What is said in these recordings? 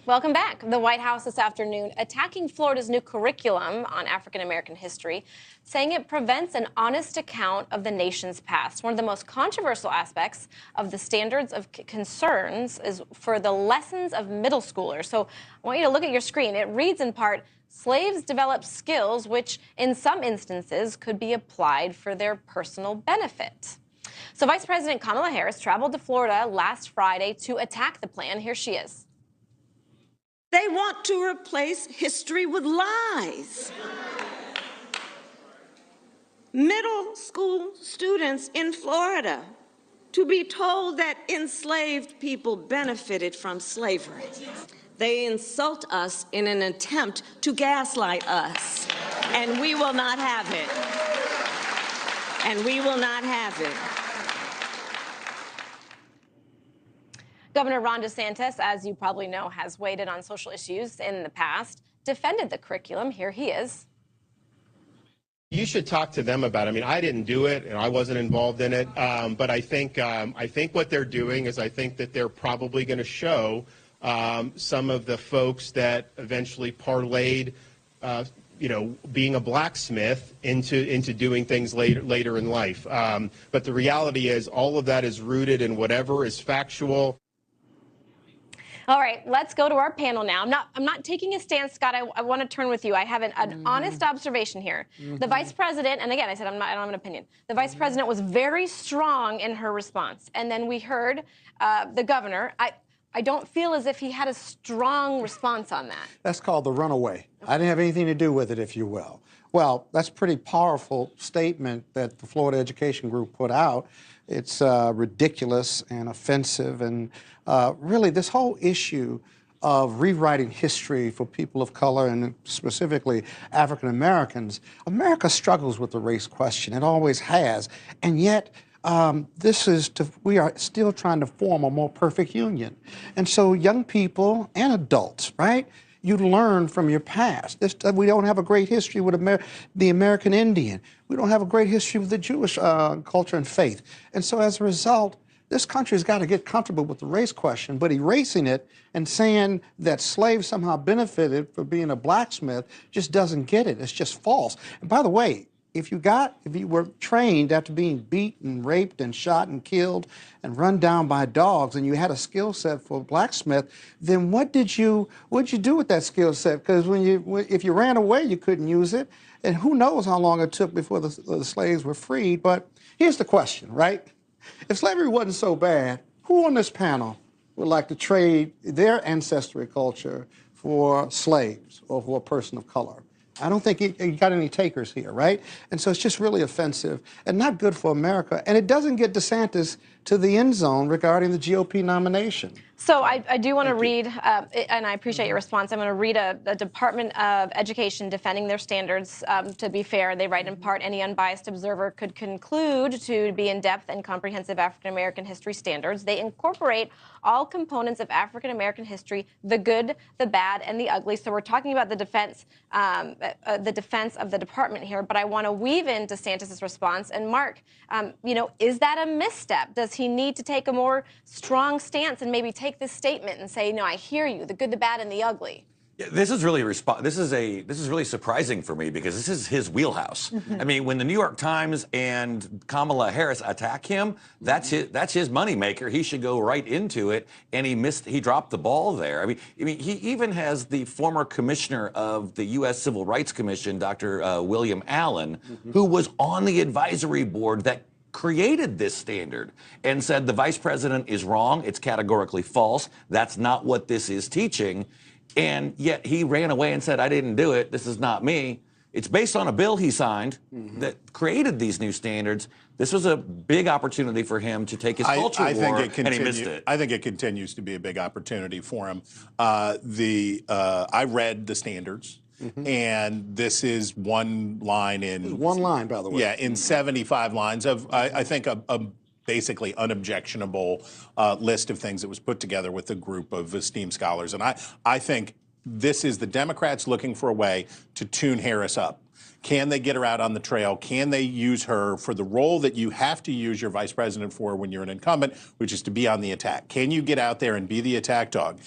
Welcome back. The White House this afternoon attacking Florida's new curriculum on African-American history, saying it prevents an honest account of the nation's past. One of the most controversial aspects of the standards of concerns is for the lessons of middle schoolers. So I want you to look at your screen. It reads in part, slaves developed skills which in some instances could be applied for their personal benefit. So Vice President Kamala Harris traveled to Florida last Friday to attack the plan. Here she is. They want to replace history with lies. Middle school students in Florida to be told that enslaved people benefited from slavery. They insult us in an attempt to gaslight us, and we will not have it. And we will not have it. Governor Ron DeSantis, as you probably know, has weighed in on social issues in the past, defended the curriculum. Here he is. You should talk to them about it. I mean, I didn't do it, and I wasn't involved in it. But I think what they're doing is I think that they're probably going to show some of the folks that eventually parlayed, being a blacksmith into doing things later in life. But the reality is, all of that is rooted in whatever is factual. All right, let's go to our panel now. I'm not taking a stance, Scott. I want to turn with you. I have an honest observation here. The vice president, and again, I said I don't have an opinion. The vice president was very strong in her response, and then we heard the governor. I don't feel as if he had a strong response on that. That's called the runaway. I didn't have anything to do with it, if you will. Well, that's a pretty powerful statement that the Florida Education Group put out. It's ridiculous and offensive, and really this whole issue of rewriting history for people of color and specifically African Americans, America struggles with the race question. It always has, and yet we are still trying to form a more perfect union. And so young people and adults, right? You learn from your past. We don't have a great history with the American Indian. We don't have a great history with the Jewish culture and faith. And so as a result, this country's got to get comfortable with the race question, but erasing it and saying that slaves somehow benefited for being a blacksmith just doesn't get it. It's just false. And by the way, if you were trained after being beaten, raped, and shot and killed and run down by dogs, and you had a skill set for a blacksmith, then what'd you do with that skill set? Because if you ran away, you couldn't use it, and who knows how long it took before the slaves were freed. But here's the question, right? If slavery wasn't so bad, who on this panel would like to trade their ancestry culture for slaves or for a person of color? I don't think you got any takers here, right? And so it's just really offensive and not good for America. And it doesn't get DeSantis to the end zone regarding the GOP nomination. So I do want to read, and I appreciate your response, I'm going to read a Department of Education defending their standards. To be fair, they write in part, any unbiased observer could conclude to be in-depth and comprehensive African-American history standards. They incorporate all components of African-American history, the good, the bad, and the ugly. So we're talking about the defense of the department here, but I want to weave in DeSantis' response. And Mark, is that a misstep? Does he need to take a more strong stance and maybe take this statement and say, no, I hear you, the good, the bad, and the ugly? Yeah, this is really surprising for me because this is his wheelhouse. I mean, when the New York Times and Kamala Harris attack him, that's his moneymaker. He should go right into it, and he dropped the ball there. I mean, he even has the former commissioner of the U.S. Civil Rights Commission, Dr. William Allen, who was on the advisory board that created this standard and said the vice president is wrong. It's categorically false. That's not what this is teaching. And yet he ran away and said, I didn't do it. This is not me. It's based on a bill he signed that created these new standards. This was a big opportunity for him to take his culture war, and he missed it. I think it continues to be a big opportunity for him. I read the standards. And this is one line in... One line, by the way. Yeah, in 75 lines of, I think, a basically unobjectionable list of things that was put together with a group of esteemed scholars. And I think this is the Democrats looking for a way to tune Harris up. Can they get her out on the trail? Can they use her for the role that you have to use your vice president for when you're an incumbent, which is to be on the attack? Can you get out there and be the attack dog?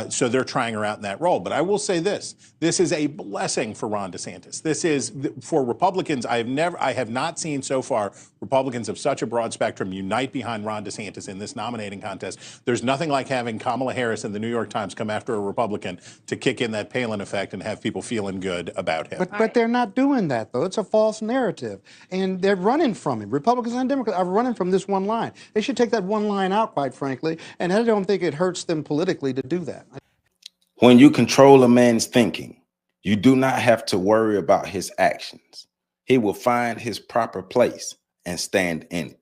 So they're trying her out in that role. But I will say this is a blessing for Ron DeSantis. This is, for Republicans, I have not seen so far Republicans of such a broad spectrum unite behind Ron DeSantis in this nominating contest. There's nothing like having Kamala Harris and the New York Times come after a Republican to kick in that Palin effect and have people feeling good about him. But they're not doing that, though. It's a false narrative. And they're running from it. Republicans and Democrats are running from this one line. They should take that one line out, quite frankly. And I don't think it hurts them politically to do that. When you control a man's thinking, you do not have to worry about his actions. He will find his proper place and stand in it.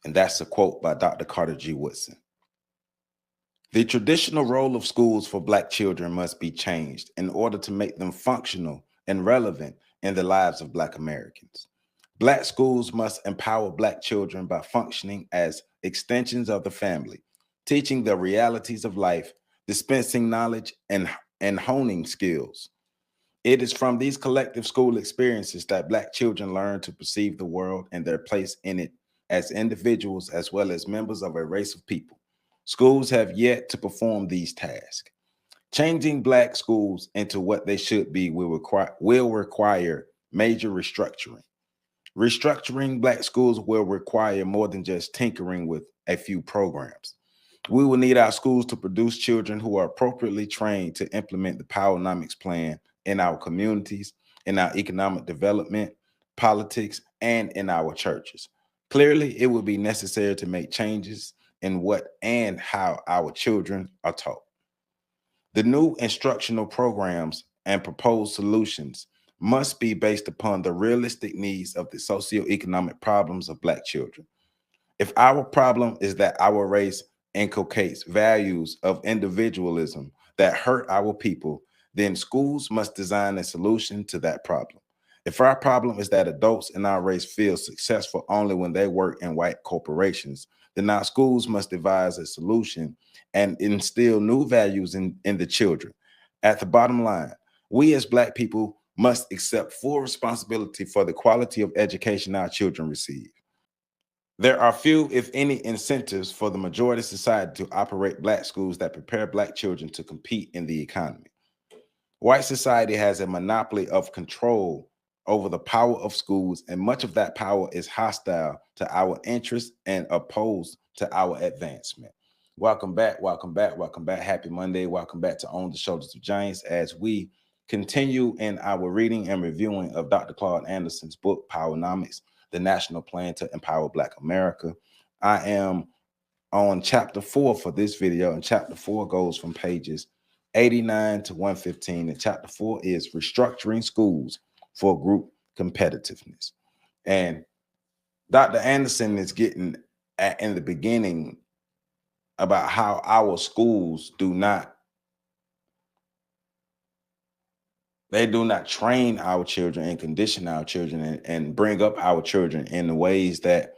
And that's a quote by Dr. Carter G. Woodson. The traditional role of schools for Black children must be changed in order to make them functional and relevant in the lives of Black Americans. Black schools must empower Black children by functioning as extensions of the family, teaching the realities of life, dispensing knowledge, and honing skills. It is from these collective school experiences that Black children learn to perceive the world and their place in it as individuals as well as members of a race of people. Schools have yet to perform these tasks. Changing Black schools into what they should be will require major restructuring. Restructuring Black schools will require more than just tinkering with a few programs. We will need our schools to produce children who are appropriately trained to implement the Powernomics plan in our communities, in our economic development, politics, and in our churches. Clearly, it will be necessary to make changes in what and how our children are taught. The new instructional programs and proposed solutions must be based upon the realistic needs of the socioeconomic problems of Black children. If our problem is that our race inculcates values of individualism that hurt our people, then schools must design a solution to that problem. If our problem is that adults in our race feel successful only when they work in white corporations, then our schools must devise a solution and instill new values in the children. At the bottom line, we as Black people must accept full responsibility for the quality of education our children receive. There are few, if any, incentives for the majority of society to operate Black schools that prepare Black children to compete in the economy. White society has a monopoly of control over the power of schools, and much of that power is hostile to our interests and opposed to our advancement. Welcome back, welcome back, welcome back. Happy Monday. Welcome back to On the Shoulders of Giants as we continue in our reading and reviewing of Dr. Claude Anderson's book, Powernomics, the National Plan to Empower Black America. I am on chapter 4 for this video, and chapter 4 goes from pages 89 to 115. And chapter 4 is Restructuring Schools for Group Competitiveness. And Dr. Anderson is getting at, in the beginning, about how our schools do not train our children and condition our children and bring up our children in the ways that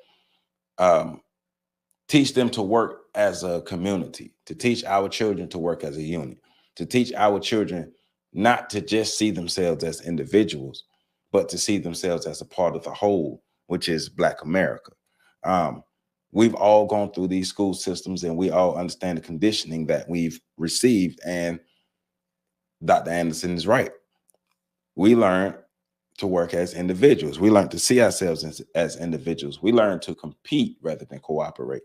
teach them to work as a community, to teach our children to work as a unit, to teach our children not to just see themselves as individuals, but to see themselves as a part of the whole, which is Black America. We've all gone through these school systems and we all understand the conditioning that we've received. And Dr. Anderson is right. We learn to work as individuals. We learn to see ourselves as individuals. We learn to compete rather than cooperate.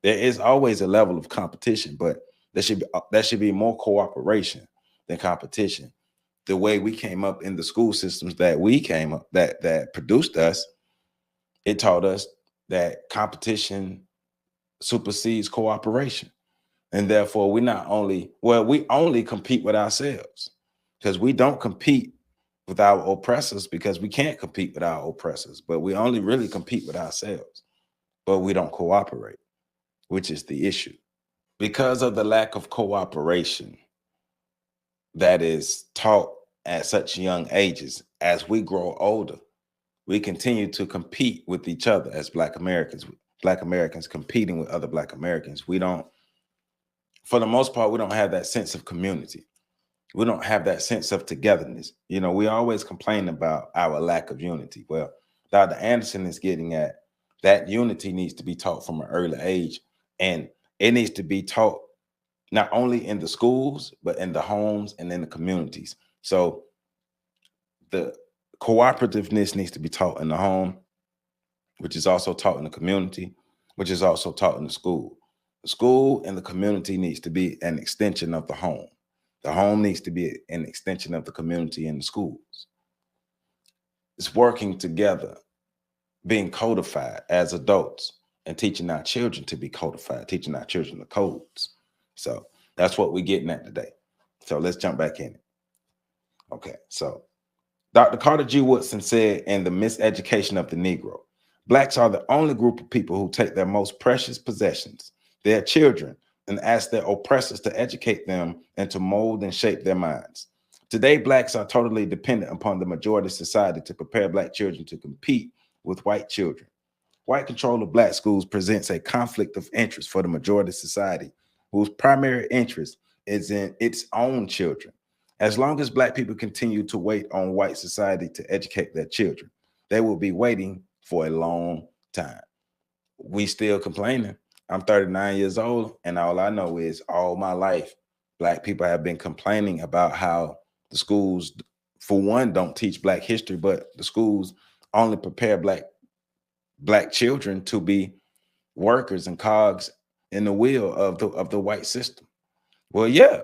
There is always a level of competition, but there should be more cooperation than competition. The way we came up in the school systems that we came up, that produced us, it taught us that competition supersedes cooperation. And therefore, we only compete with ourselves, because we don't compete with our oppressors, because we can't compete with our oppressors, but we only really compete with ourselves, but we don't cooperate, which is the issue. Because of the lack of cooperation that is taught at such young ages, as we grow older, we continue to compete with each other as Black Americans competing with other Black Americans. We don't, for the most part, we don't have that sense of community. We don't have that sense of togetherness. You know, we always complain about our lack of unity. Well, Dr. Anderson is getting at that unity needs to be taught from an early age, and it needs to be taught not only in the schools, but in the homes and in the communities. So the cooperativeness needs to be taught in the home, which is also taught in the community, which is also taught in the school. The school and the community needs to be an extension of the home. The home needs to be an extension of the community and the schools. It's working together, being codified as adults and teaching our children to be codified, teaching our children the codes. So that's what we're getting at today. So let's jump back in it. Okay, so Dr. Carter G. Woodson said in The Miseducation of the Negro, Blacks are the only group of people who take their most precious possessions, their children, and ask their oppressors to educate them and to mold and shape their minds. Today, Blacks are totally dependent upon the majority society to prepare Black children to compete with white children. White control of Black schools presents a conflict of interest for the majority society, whose primary interest is in its own children. As long as Black people continue to wait on white society to educate their children, they will be waiting for a long time. We still complaining. I'm 39 years old, and all I know is all my life, Black people have been complaining about how the schools, for one, don't teach Black history, but the schools only prepare Black children to be workers and cogs in the wheel of the white system. Well, yeah.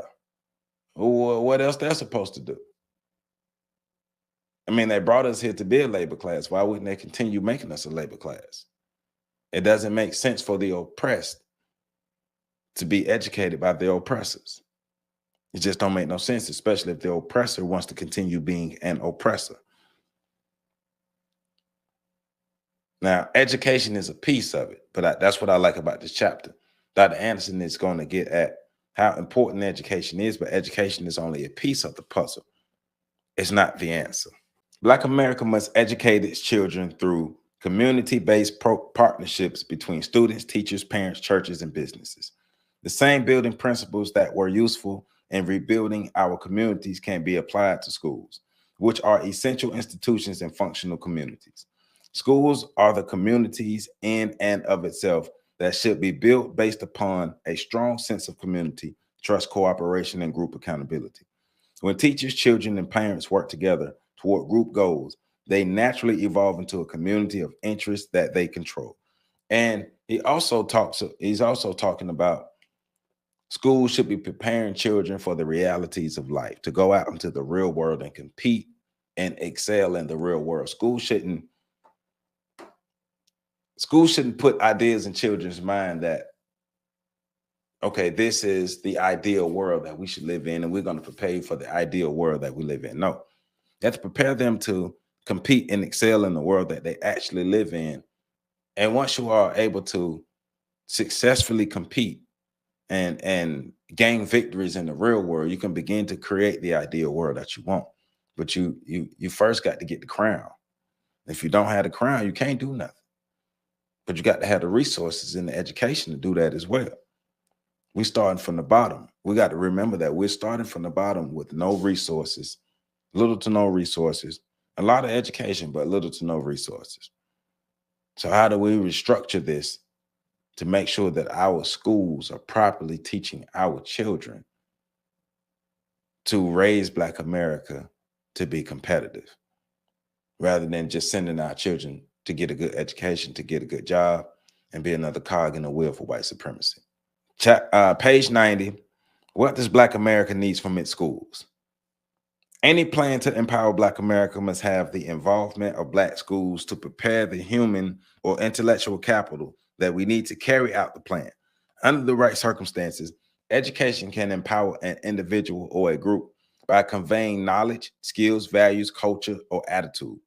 Well, what else they're supposed to do? I mean, they brought us here to be a labor class. Why wouldn't they continue making us a labor class? It doesn't make sense for the oppressed to be educated by the oppressors. It just don't make no sense, especially if the oppressor wants to continue being an oppressor. Now, education is a piece of it, but that's what I like about this chapter. Dr. Anderson is going to get at how important education is, but education is only a piece of the puzzle. It's not the answer. Black America must educate its children through community-based partnerships between students, teachers, parents, churches, and businesses. The same building principles that were useful in rebuilding our communities can be applied to schools, which are essential institutions and functional communities. Schools are the communities in and of itself that should be built based upon a strong sense of community, trust, cooperation, and group accountability. When teachers, children, and parents work together toward group goals, they naturally evolve into a community of interest that they control. And he's also talking about schools should be preparing children for the realities of life, to go out into the real world and compete and excel in the real world. Schools shouldn't put ideas in children's mind that, okay, this is the ideal world that we should live in, and we're going to prepare you for the ideal world that we live in. No, you have to prepare them to compete and excel in the world that they actually live in. And once you are able to successfully compete and gain victories in the real world, you can begin to create the ideal world that you want. But you first got to get the crown. If you don't have the crown, you can't do nothing. But you got to have the resources and the education to do that as well. We're starting from the bottom. We got to remember that we're starting from the bottom with no resources, little to no resources, a lot of education, but little to no resources. So how do we restructure this to make sure that our schools are properly teaching our children to raise Black America to be competitive, rather than just sending our children to get a good education, to get a good job, and be another cog in the wheel for white supremacy? Page 90, what does Black America needs from its schools? Any plan to empower Black America must have the involvement of Black schools to prepare the human or intellectual capital that we need to carry out the plan. Under the right circumstances, education can empower an individual or a group by conveying knowledge, skills, values, culture, or attitude.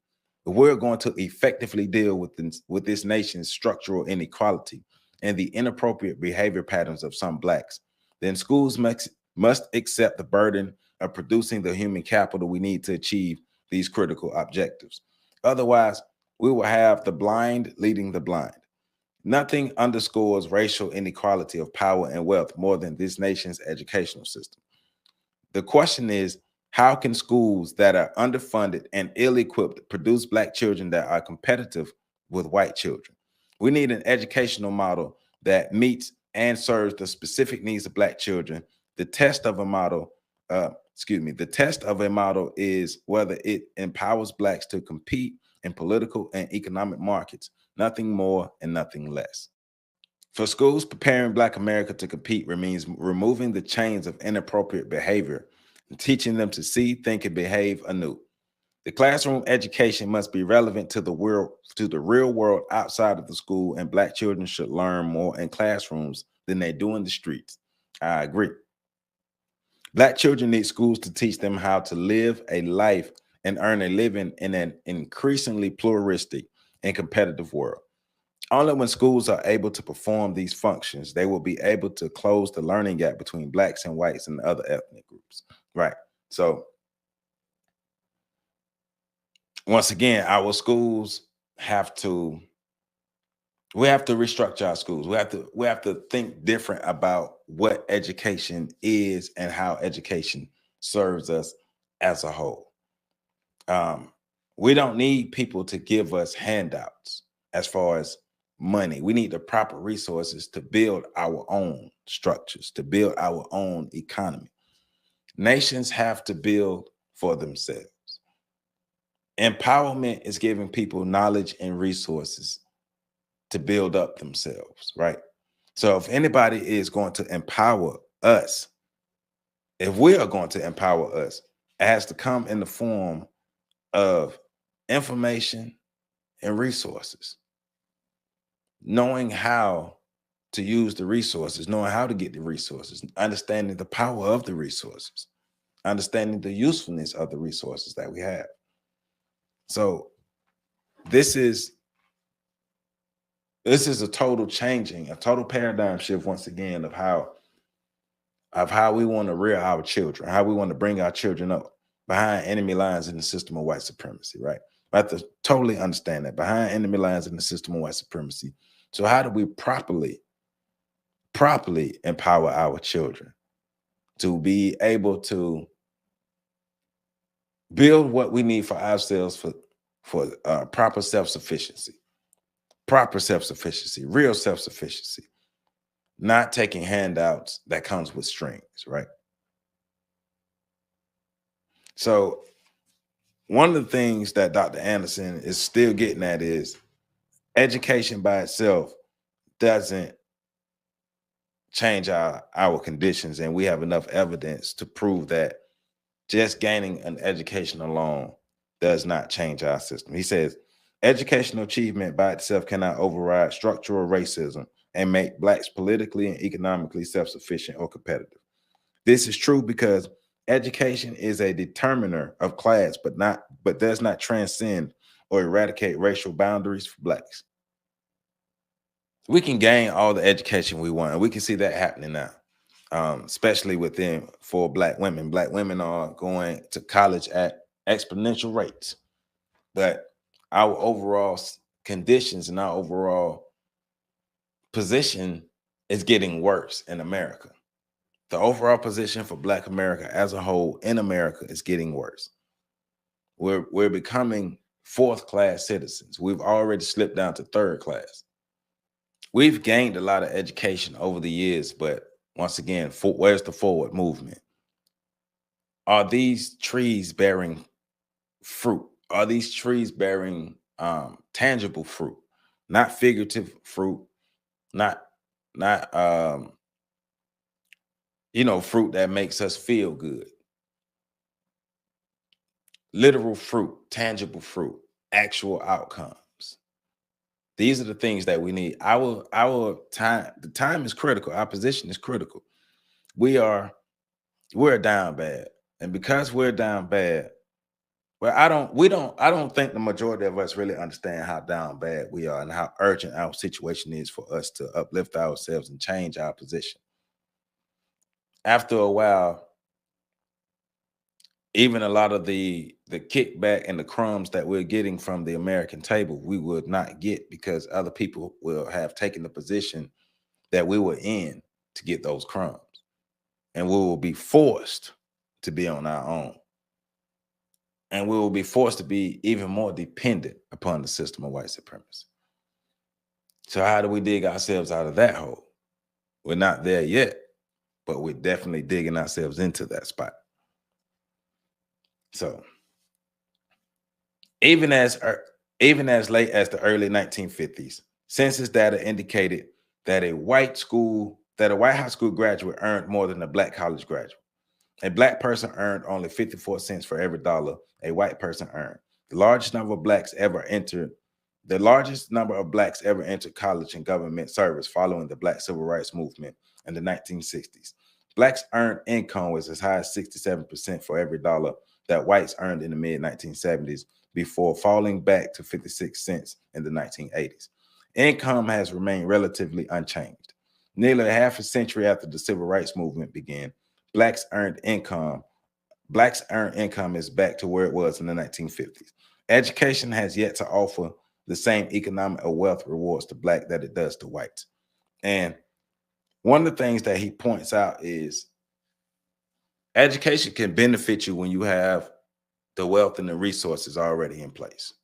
If we're going to effectively deal with this nation's structural inequality and the inappropriate behavior patterns of some Blacks, then schools must accept the burden of producing the human capital we need to achieve these critical objectives. Otherwise, we will have the blind leading the blind. Nothing underscores racial inequality of power and wealth more than this nation's educational system. The question is, how can schools that are underfunded and ill-equipped produce Black children that are competitive with white children? We need an educational model that meets and serves the specific needs of Black children. The test of a model, the test of a model is whether it empowers Blacks to compete in political and economic markets, nothing more and nothing less. For schools, preparing Black America to compete means removing the chains of inappropriate behavior and teaching them to see, think, and behave anew. The classroom education must be relevant to the real world outside of the school, and Black children should learn more in classrooms than they do in the streets. I agree. Black children need schools to teach them how to live a life and earn a living in an increasingly pluralistic and competitive world. Only when schools are able to perform these functions, they will be able to close the learning gap between Blacks and whites and other ethnic groups. Right. So once again, our schools we have to restructure our schools. We have to think different about what education is and how education serves us as a whole. We don't need people to give us handouts as far as money. We need the proper resources to build our own structures, to build our own economy. Nations have to build for themselves. Empowerment is giving people knowledge and resources to build up themselves, right? So if anybody is going to empower us, if we are going to empower us, it has to come in the form of information and resources. Knowing how to use the resources, knowing how to get the resources, understanding the power of the resources, understanding the usefulness of the resources that we have. So this is a total changing, a total paradigm shift once again of how we want to rear our children, how we want to bring our children up behind enemy lines in the system of white supremacy, right? We have to totally understand that behind enemy lines in the system of white supremacy. So how do we properly empower our children to be able to build what we need for ourselves for proper self-sufficiency, real self-sufficiency, not taking handouts that comes with strings, right? So one of the things that Dr. Anderson is still getting at is education by itself doesn't change our conditions, and we have enough evidence to prove that just gaining an education alone does not change our system. He says, educational achievement by itself cannot override structural racism and make Blacks politically and economically self-sufficient or competitive. This is true because education is a determiner of class, but does not transcend or eradicate racial boundaries for Blacks. We can gain all the education we want, and we can see that happening now. Especially for Black women. Black women are going to college at exponential rates, but our overall conditions and our overall position is getting worse in America. The overall position for Black America as a whole in America is getting worse. We're becoming fourth-class citizens. We've already slipped down to third class. We've gained a lot of education over the years, but once again, where's the forward movement? Are these trees bearing fruit? Are these trees bearing tangible fruit, not figurative fruit, not fruit that makes us feel good? Literal fruit, tangible fruit, actual outcomes. These are the things that we need. Our time, the time is critical. Our position is critical. We're down bad. And because we're down bad, well, I don't think the majority of us really understand how down bad we are and how urgent our situation is for us to uplift ourselves and change our position. After a while, even a lot of the kickback and the crumbs that we're getting from the American table, we would not get because other people will have taken the position that we were in to get those crumbs. And we will be forced to be on our own. And we will be forced to be even more dependent upon the system of white supremacy. So how do we dig ourselves out of that hole? We're not there yet, but we're definitely digging ourselves into that spot. So even as late as the early 1950s, census data indicated that a white high school graduate earned more than a black college graduate. A black person earned only 54 cents for every dollar a white person earned. The largest number of blacks ever entered college and government service following the Black Civil Rights Movement in the 1960s. Blacks' earned income was as high as 67% for every dollar that whites earned in the mid-1970s, before falling back to 56 cents in the 1980s. Income has remained relatively unchanged. Nearly half a century after the Civil Rights Movement began, blacks' earned income is back to where it was in the 1950s. Education has yet to offer the same economic or wealth rewards to black that it does to whites. And one of the things that he points out is education can benefit you when you have the wealth and the resources already in place.